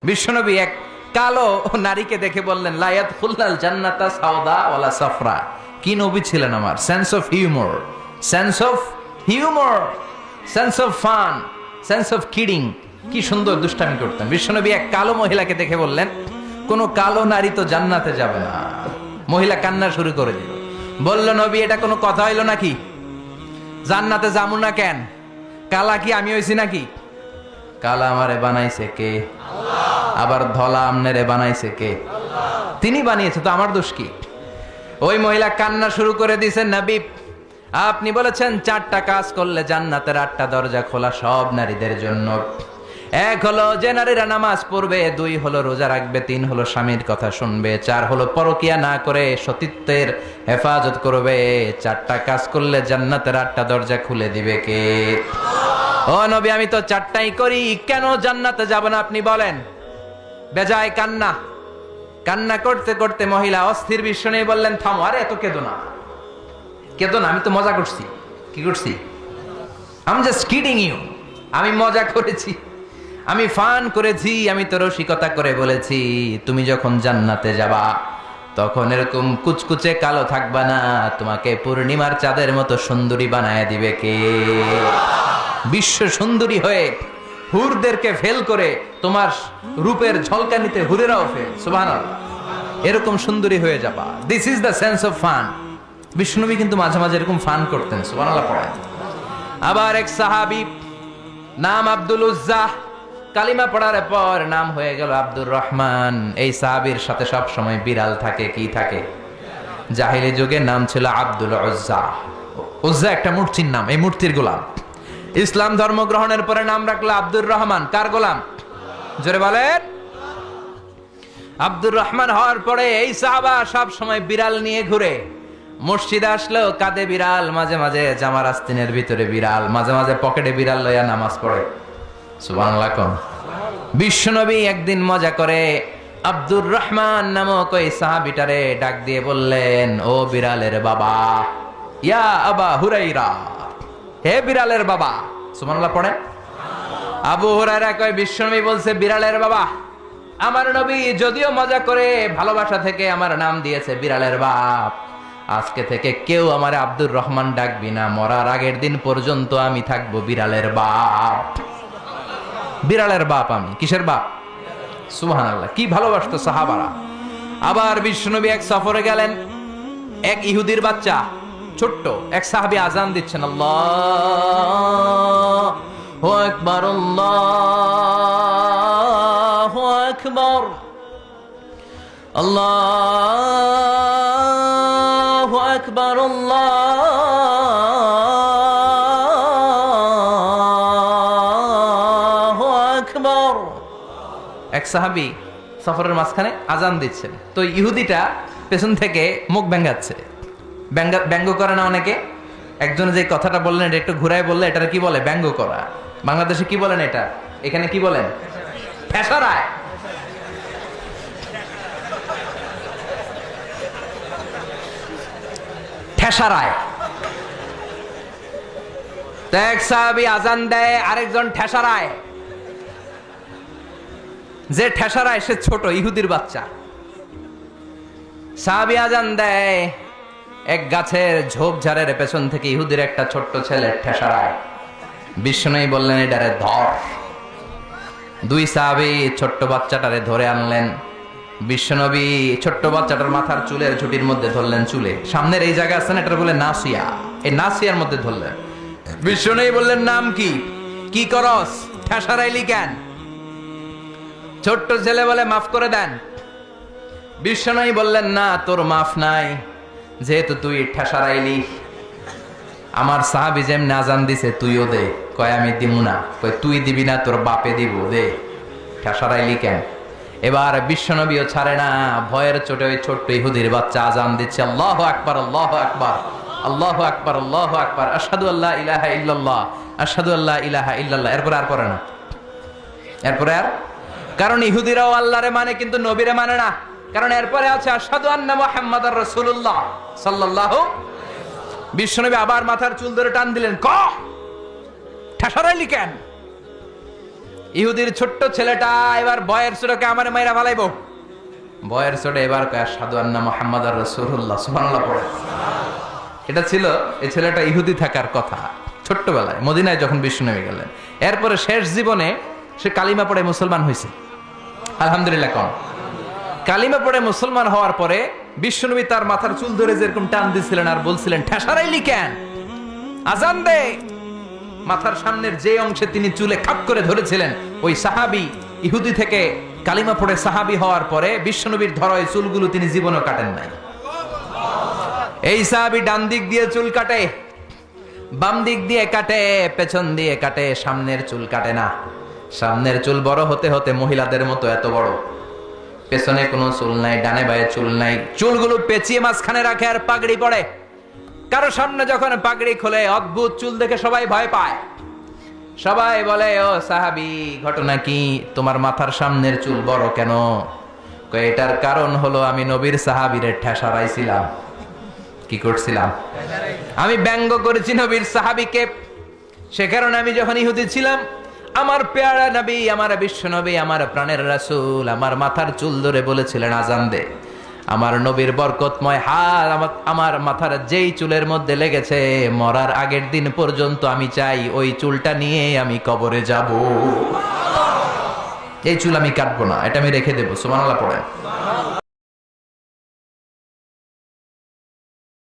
বিশ্বনবী এক কালো নারীকে দেখে বললেন লা ইয়াদখুলুল জান্নাতা সাওদা ওয়ালা সাফরা। কি নবী ছিলেন আমার! Sense of humour, sense of humour, sense of fun, sense of kidding. কি সুন্দর দুষ্টামি করতেন। বিশ্বনবী এক কালো মহিলাকে দেখে বললেন কোন কালো নারী তো জান্নাতে যাবে না। মহিলা কান্না শুরু করে দিল, বলল নবী এটা কোনো কথা হইল নাকি? জান্নাতে যাবো না কেন? কালা কি আমি হইছি নাকি? কালা আমারে বানাইছে কে? আবার ধলা আমনেরে বানাইছে কে? তিনি বানিয়েছে, তো আমার দোষ কি? ওই মহিলা কান্না শুরু করে দিয়েছেন, নবী আপনি বলেছেন 4টা কাজ করলে জান্নাতের 8টা দরজা খোলা সব নারীদের জন্য। 1 হলো যে নারীরা নামাজ পড়বে, 2 হলো রোজা রাখবে, 3 হলো স্বামীর কথা শুনবে, 4 হলো পরকিয়া না করে সতীত্বের হেফাজত করবে। 4টা কাজ করলে জান্নাতের 8টা দরজা খুলে দিবে কে? ও নবী আমি তো 4টাই করি, কেন জান্নাতে যাব না আপনি বলেন? বেজায় কান্না, কান্না করতে করতে মহিলা অস্থির। বিশ্ব নিয়ে বললেন থামো, আরে এত কেঁদো না, কেঁদো না, আমি তো মজা করছি। কি করছি? আমি জাস্ট কিডিং ইউ, আমি মজা করেছি, আমি ফান করেছি, আমি তো রসিকতা করে বলেছি তুমি যখন জান্নাতে যাবা তখন এরকম কুচকুচে কালো থাকবা না, তোমাকে পূর্ণিমার চাঁদের মতো সুন্দরী বানায় দিবে কে? বিশ্ব সুন্দরী হয়ে হুরদেরকে ফেল করে তোমার রূপের ঝলকানিতে হুরেরাও ফেল। সুবহানাল্লাহ, এরকম সুন্দরী হয়ে যাবা। This is the sense of fun. বিষ্ণুনবী কিন্তু মাঝে মাঝে এরকম ফান করতেন। সুবহানাল্লাহ পড়েন। আবার এক সাহাবী নাম আব্দুল উজ্জা, কালিমা পড়ার পর নাম হয়ে গেল আব্দুর রহমান। এই সাহাবীর সাথে সব সময় বিড়াল থাকে। কি থাকে? জাহিলি যুগে নাম ছিল আব্দুল উজ্জা। উজ্জা একটা মূর্তির নাম, এই মূর্তির গোলাম। ইসলাম ধর্ম গ্রহণের পরে নাম রাখলো আব্দুর রহমান। কার গোলাম? জোরে বলেন। আব্দুর রহমান হওয়ার পরে এই সাহাবা সব সময় বিড়াল নিয়ে ঘুরে। মসজিদে আসলেও কাঁধে বিড়াল, মাঝে মাঝে জামার আস্তিনের ভিতরে বিড়াল, মাঝে মাঝে পকেটে বিড়াল লইয়া নামাজ পড়ে। সুবহানাল্লাহ কোন। বিশ্বনবী একদিন মজা করে আব্দুর রহমান নামক ওই সাহাবীটারে ডাক দিয়ে বললেন ও বিড়ালের বাবা, ইয়া আবা হুরাইরা, হে বিড়ালের বাবা। সুবহানাল্লাহ পড়েন। আবু হুরায়রা কয় বিশ্বনবী বলছে বিড়ালের বাবা। আমার নবী যদিও মজা করে ভালোবাসা থেকে আমার নাম দিয়েছে বিড়ালের বাপ, আজকে থেকে কেউ আমার আব্দুর রহমান ডাকবি না, মরার আগের দিন পর্যন্ত আমি থাকবো বিড়ালের বাপ। বিড়ালের বাপ আমি। কিসের বাপ? সুবহানাল্লাহ, কি ভালোবাসতো সাহাবারা। আবার বিশ্বনবী এক সফরে গেলেন, এক ইহুদির বাচ্চা ছোট্ট এক সাহাবী আজান দিচ্ছেন, আল্লাহু আকবার, আল্লাহু আকবার, আল্লাহু আকবার, আল্লাহু আকবার। এক সাহাবী সফরের মাঝখানে আজান দিচ্ছেন, তো ইহুদিটা পেছন থেকে মুখ ব্যাঙ্গাচ্ছে। ব্যঙ্গ করে না অনেকে? একজন যে কথাটা বললেন এটা একটু ঘুরায় বললে এটা কি বলে? ব্যঙ্গ করা। বাংলাদেশে কি বলেন এটা? এখানে কি বলেন? ঠেসারায়। ঠেসারায়। এক সাহাবী আজান দেয়, আরেকজন ঠেসারায়। যে ঠেসারায় সে ছোট ইহুদির বাচ্চা। সাহাবী আজান দেয়, এক গাছের ঝোপঝাড়ের পেছন থেকে ইহুদির একটা ছোট্ট ছেলে ঠেসারায়। বিশ্বনবী বললেন এটারে ধর। 2 সাহাবী ছোট্ট বাচ্চাটারে ধরে আনলেন। বিশ্বনবী ছোট্ট বাচ্চাটার মাথার চুলের ঝুটির মধ্যে ধরলেন, চুলে সামনের এই জায়গা আছে না, এটার বলে নাসিয়া, এই নাসিয়ার মধ্যে ধরলেন। বিশ্বনবী বললেন নাম কি? কি করস? ঠেসারাইলি কেন? ছোট্ট ছেলে বলে মাফ করে দেন। বিশ্বনবী বললেন না, তোর মাফ নাই, যেহেতু তুই ঠেসারাইলি। আমার সাহাবী যেমন আজান দিছে তুইও দে। কয় আমি দিমু না। কয় তুই দিবি না, তোর বাপে দিব, দে। ঠেসারাইলি কেন? এবার বিশ্বনবীও ছাড়ে না, ভয়ের চোটে ওই ছোট্ট ইহুদির বাচ্চা আজান দিচ্ছে, আল্লাহু আকবার, আল্লাহু আকবার, আল্লাহু আকবার, আল্লাহু আকবার, আশহাদু আল্লা ইলাহা ইল্লাল্লাহ, আশহাদু আল্লা ইলাহা ইল্লাল্লাহ। এরপর আর পড়ে না, এরপরে আর। কারণ ইহুদিরাও আল্লাহরে মানে কিন্তু নবীরে মানে না। কারণ এরপরে আছে আশহাদু আন্না মুহাম্মাদার রাসূলুল্লাহ সাল্লাল্লাহু। বিশ্বনবী আবার মাথার চুল ধরে টান দিলেন, ক ঠেসারাইলি কেন? ইহুদির ছোট্ট ছেলেটা এবার বয়ের ছোটকে আমার মাইরা ফালাইবো। বয়ের ছোট এবার কয় আশহাদু আন্না মুহাম্মাদার রাসূলুল্লাহ, সুবহানাল্লাহ পড়ে। এটা ছিল এই ছেলেটা ইহুদি থাকার কথা ছোট্টবেলায় মদিনায় যখন বিশ্বনবী গেলেন। এরপরে শেষ জীবনে সে কালিমা পড়ে মুসলমান হয়েছে। আলহামদুলিল্লাহ। কোন কালিমা পড়ে মুসলমান হওয়ার পরে বিশ্বনবী তার মাথার চুল ধরে যেরকম টান দিছিলেন আর বলছিলেন, ঠেসারাইলি কেন, আজান দে। মাথার সামনের যে অংশে তিনি চুলে খাপ করে ধরেছিলেন, ওই সাহাবী ইহুদি থেকে কালিমা পড়ে সাহাবী হওয়ার পরে বিশ্বনবীর ধরা ওই চুলগুলো তিনি জীবনও কাটেন নাই। এই সাহাবী ডান দিক দিয়ে চুল কাটে, বাম দিক দিয়ে কাটে, পেছন দিয়ে কাটে, সামনের চুল কাটে না। সামনের চুল বড় হতে হতে মহিলাদের মতো এত বড়, পেছনে কোনো চুল নাই, ডানে বায়ে চুল নাই, চুলগুলো পেঁচিয়ে মাঝখানে রাখে আর পাগড়ি পড়ে। কারো সামনে যখন পাগড়ি খোলে অদ্ভুত চুল দেখে সবাই ভয় পায়। সবাই বলে, ও সাহাবী, ঘটনা কি, তোমার মাথার সামনের চুল বড় কেন? কয় এটার কারণ হলো আমি নবীর সাহাবীরে ঠেসারাইছিলাম। কি করছিলাম? আমি ব্যঙ্গ করেছি নবীর সাহাবীকে। সে কারণে আমি যখন ইহুদি ছিলাম, আমার পেয়ারা নবী, আমার বিশ্ব নবী, আমার প্রাণের রাসূল আমার মাথার চুল ধরে বলেছিলেন আজান দে। আমার নবীর বরকতময় হাত আমার মাথার যেই চুলের মধ্যে লেগেছে, মরার আগের দিন পর্যন্ত আমি চাই ওই চুলটা নিয়ে আমি কবরে যাব। এই চুল আমি কাটবো না, এটা আমি রেখে দেবো। সুবহানাল্লাহ পড়েন।